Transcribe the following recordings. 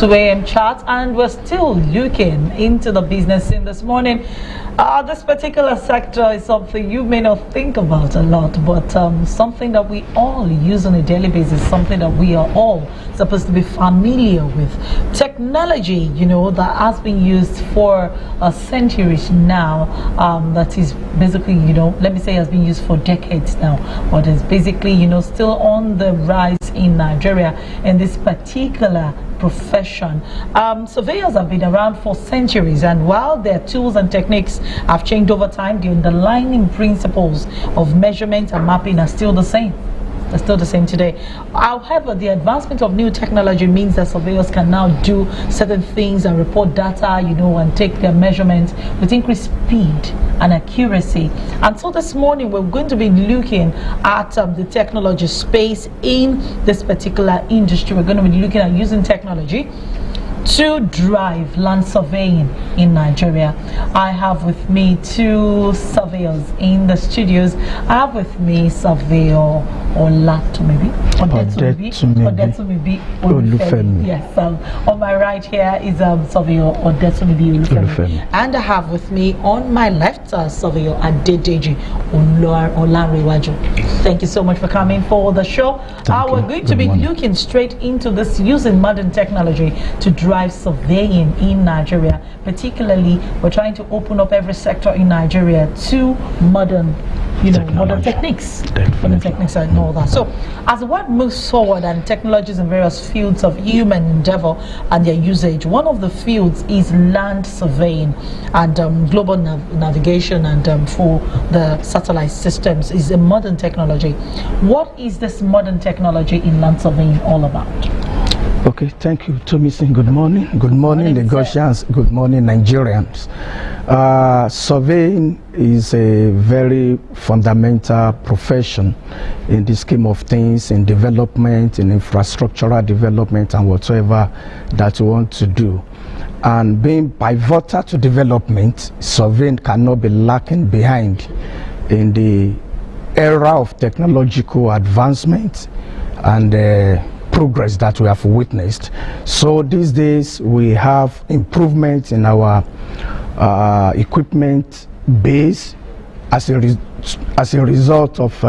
AM chat, and we're still looking into the business scene this morning. This particular sector is something you may not think about a lot, but something that we all use on a daily basis, something that we are all supposed to be familiar with. Technology, that has been used for centuries now, that is basically, let me say has been used for decades now, but is basically, still on the rise in Nigeria in this particular profession. Surveyors have been around for centuries, and while their tools and techniques have changed over time, the underlying principles of measurement and mapping are still the same. They're still the same today. However, the advancement of new technology means that surveyors can now do certain things and report data, and take their measurements with increased speed and accuracy. And so this morning we're going to be looking at the technology space in this particular industry. We're going to be looking at using technology to drive land surveying in Nigeria. I have with me two surveyors in the studios. I have with me Surveyor Olatomibi. Yes. On my right here is Surveyor Odetomibi Olufemi. And I have with me on my left Surveyor Adedeji Olanrewaju. Thank you so much for coming for the show. We're going to be looking straight into this, using modern technology to drive surveying in Nigeria. Particularly, we're trying to open up every sector in Nigeria to modern techniques. Modern techniques and all that. So, as the world moves forward and technologies in various fields of human endeavor and their usage, one of the fields is land surveying and global navigation, and for the satellite systems is a modern technology. What is this modern technology in land surveying all about? Okay, thank you, Tomisin. Good morning. Good morning, Lagosians. Good morning, Nigerians. Surveying is a very fundamental profession in the scheme of things, in development, in infrastructural development, and whatever that you want to do. And being pivotal to development, surveying cannot be lacking behind in the era of technological advancement and progress that we have witnessed. So these days we have improvements in our equipment base as a result of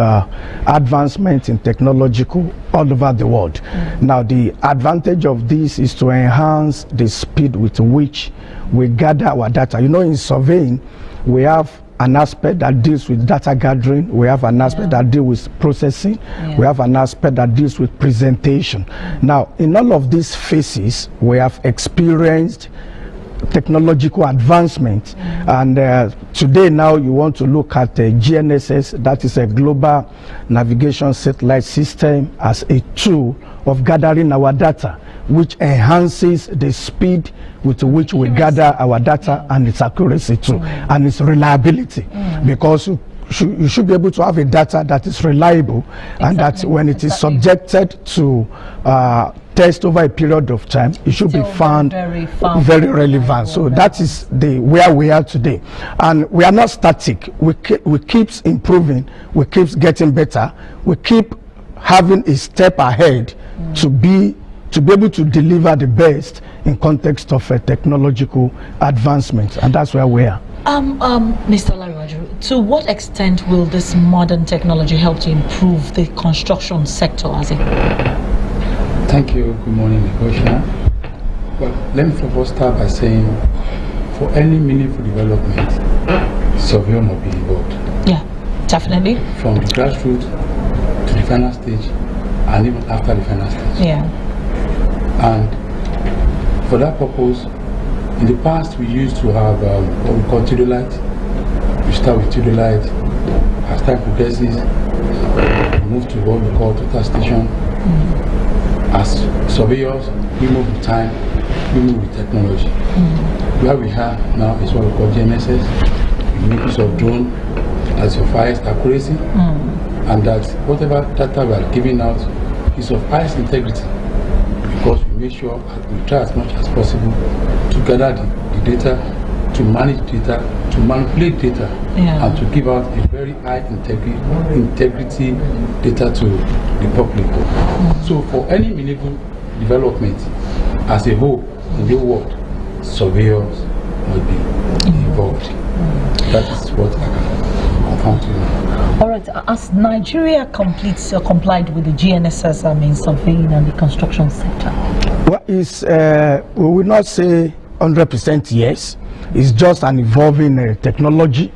advancement in technological all over the world. Now the advantage of this is to enhance the speed with which we gather our data. In surveying we have an aspect that deals with data gathering, we have an aspect that deals with processing, we have an aspect that deals with presentation. Now, in all of these phases, we have experienced technological advancement, and today now you want to look at GNSS, that is a global navigation satellite system, as a tool of gathering our data, which enhances the speed with which we gather our data and its accuracy too, and its reliability, because you should be able to have a data that is reliable, and that when it is subjected to test over a period of time, it should be found very relevant. So that is where we are today, and we are not static. We keep improving, we keep getting better, we keep having a step ahead to be able to deliver the best in context of a technological advancement, and that's where we are. Mr. Olanrewaju, to what extent will this modern technology help to improve the construction sector as a whole? Thank you. Good morning, Nicosia. Well, let me first start by saying, for any meaningful development, surveyor must be involved. Yeah, definitely. From the grassroots to the final stage, and even after the final stage. Yeah. And for that purpose, in the past we used to have what we call theodolite. We start with theodolite. As time progresses, we move to what we call total station. As surveyors, we move with time, we move with technology. Where we are now is what we call GNSS. We make use of drone as your highest accuracy, and that whatever data we are giving out is of highest integrity, because we make sure we try as much as possible to gather the data, to manage data, to manipulate data, and to give out a very high integrity data to the public. So for any meaningful development, as a whole, in the world, surveyors must be involved. That is what I can confirm to you. All right. As Nigeria complied with the GNSS, surveying and the construction sector? Well, we will not say 100% yes. It's just an evolving technology.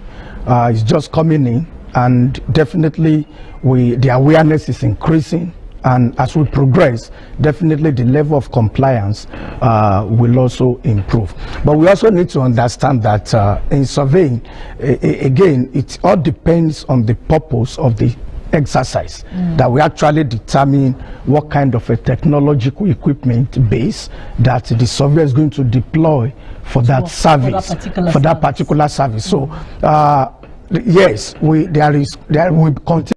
It's just coming in, and definitely the awareness is increasing. And as we progress, definitely the level of compliance will also improve. But we also need to understand that in surveying, again, it all depends on the purpose of the exercise, that we actually determine what kind of a technological equipment base that the surveyor is going to deploy for that service, for that particular service. So yes, there will continue